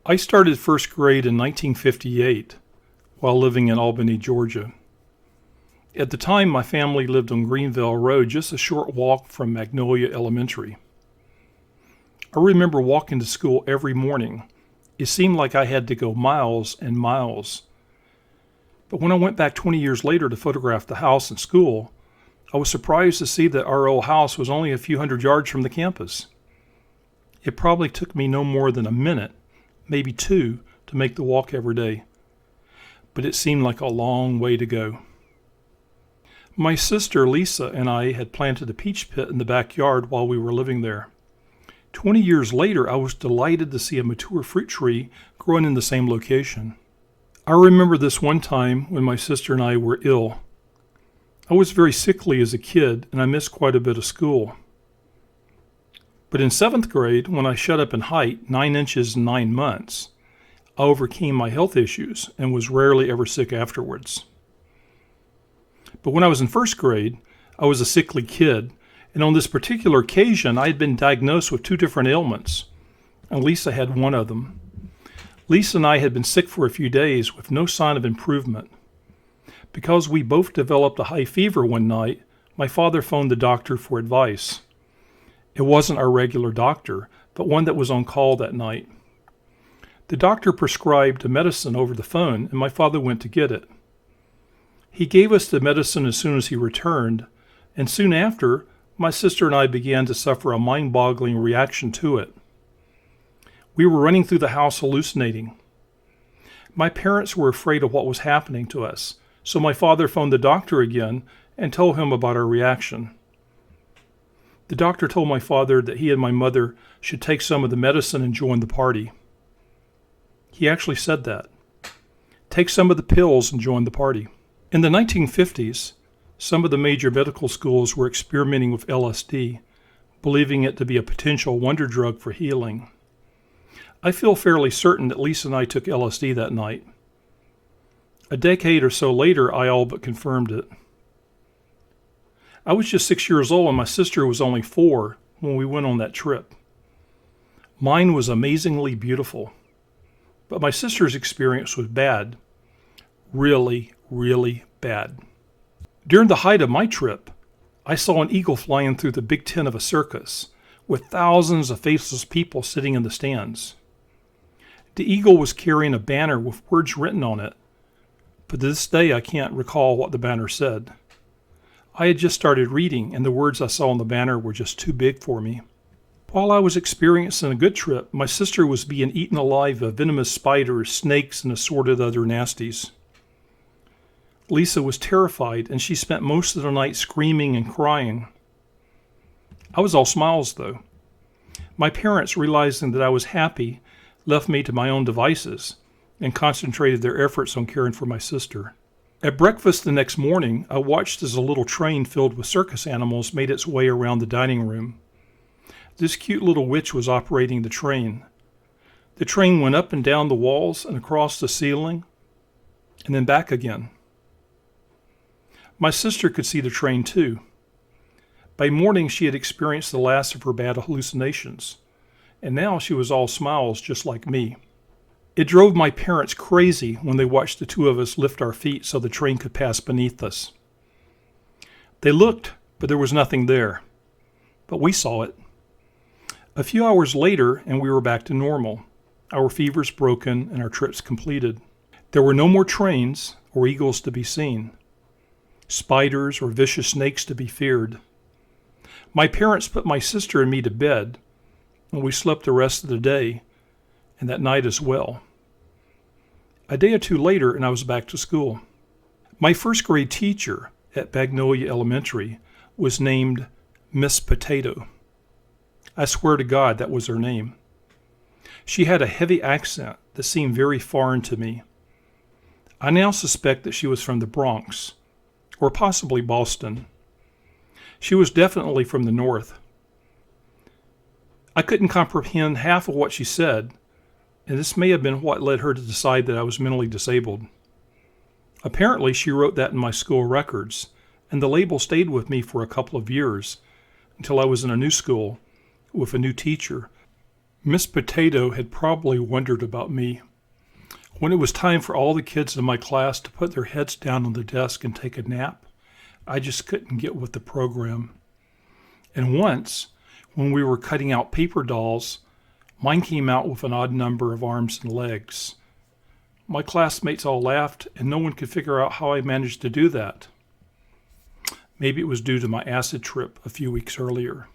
I started first grade in 1958 while living in Albany, Georgia. At the time, my family lived on Greenville Road, just a short walk from Magnolia Elementary. I remember walking to school every morning. It seemed like I had to go miles and miles. But when I went back 20 years later to photograph the house and school, I was surprised to see that our old house was only a few hundred yards from the campus. It probably took me no more than a minute, maybe two, to make the walk every day. But it seemed like a long way to go. My sister Lisa and I had planted a peach pit in the backyard while we were living there. 20 years later, I was delighted to see a mature fruit tree growing in the same location. I remember this one time when my sister and I were ill. I was very sickly as a kid, and I missed quite a bit of school. But in 7th grade, when I shot up in height 9 inches in 9 months, I overcame my health issues and was rarely ever sick afterwards. But when I was in 1st grade, I was a sickly kid, and on this particular occasion, I had been diagnosed with 2 different ailments, and Lisa had one of them. Lisa and I had been sick for a few days with no sign of improvement. Because we both developed a high fever one night, my father phoned the doctor for advice. It wasn't our regular doctor, but one that was on call that night. The doctor prescribed a medicine over the phone, and my father went to get it. He gave us the medicine as soon as he returned, and soon after, my sister and I began to suffer a mind-boggling reaction to it. We were running through the house hallucinating. My parents were afraid of what was happening to us, so my father phoned the doctor again and told him about our reaction. The doctor told my father that he and my mother should take some of the medicine and join the party. He actually said that. Take some of the pills and join the party. In the 1950s, some of the major medical schools were experimenting with LSD, believing it to be a potential wonder drug for healing. I feel fairly certain that Lisa and I took LSD that night. A decade or so later, I all but confirmed it. I was just 6 years old and my sister was only 4 when we went on that trip. Mine was amazingly beautiful, but my sister's experience was bad. Really, really bad. During the height of my trip, I saw an eagle flying through the big tent of a circus, with thousands of faceless people sitting in the stands. The eagle was carrying a banner with words written on it, but to this day I can't recall what the banner said. I had just started reading, and the words I saw on the banner were just too big for me. While I was experiencing a good trip, my sister was being eaten alive by venomous spiders, snakes, and assorted other nasties. Lisa was terrified, and she spent most of the night screaming and crying. I was all smiles, though. My parents, realizing that I was happy, left me to my own devices and concentrated their efforts on caring for my sister. At breakfast the next morning, I watched as a little train filled with circus animals made its way around the dining room. This cute little witch was operating the train. The train went up and down the walls and across the ceiling, and then back again. My sister could see the train too. By morning, she had experienced the last of her bad hallucinations, and now she was all smiles just like me. It drove my parents crazy when they watched the 2 of us lift our feet so the train could pass beneath us. They looked, but there was nothing there. But we saw it. A few hours later, and we were back to normal. Our fevers broken and our trips completed. There were no more trains or eagles to be seen, spiders or vicious snakes to be feared. My parents put my sister and me to bed, and we slept the rest of the day, and that night as well. A day or two later, and I was back to school. My first grade teacher at Magnolia Elementary was named Miss Potato. I swear to God that was her name. She had a heavy accent that seemed very foreign to me. I now suspect that she was from the Bronx, or possibly Boston. She was definitely from the North. I couldn't comprehend half of what she said, and this may have been what led her to decide that I was mentally disabled. Apparently, she wrote that in my school records, and the label stayed with me for a couple of years, until I was in a new school with a new teacher, Miss Potato had probably wondered about me. When it was time for all the kids in my class to put their heads down on the desk and take a nap, I just couldn't get with the program. And once, when we were cutting out paper dolls, mine came out with an odd number of arms and legs. My classmates all laughed, and no one could figure out how I managed to do that. Maybe it was due to my acid trip a few weeks earlier.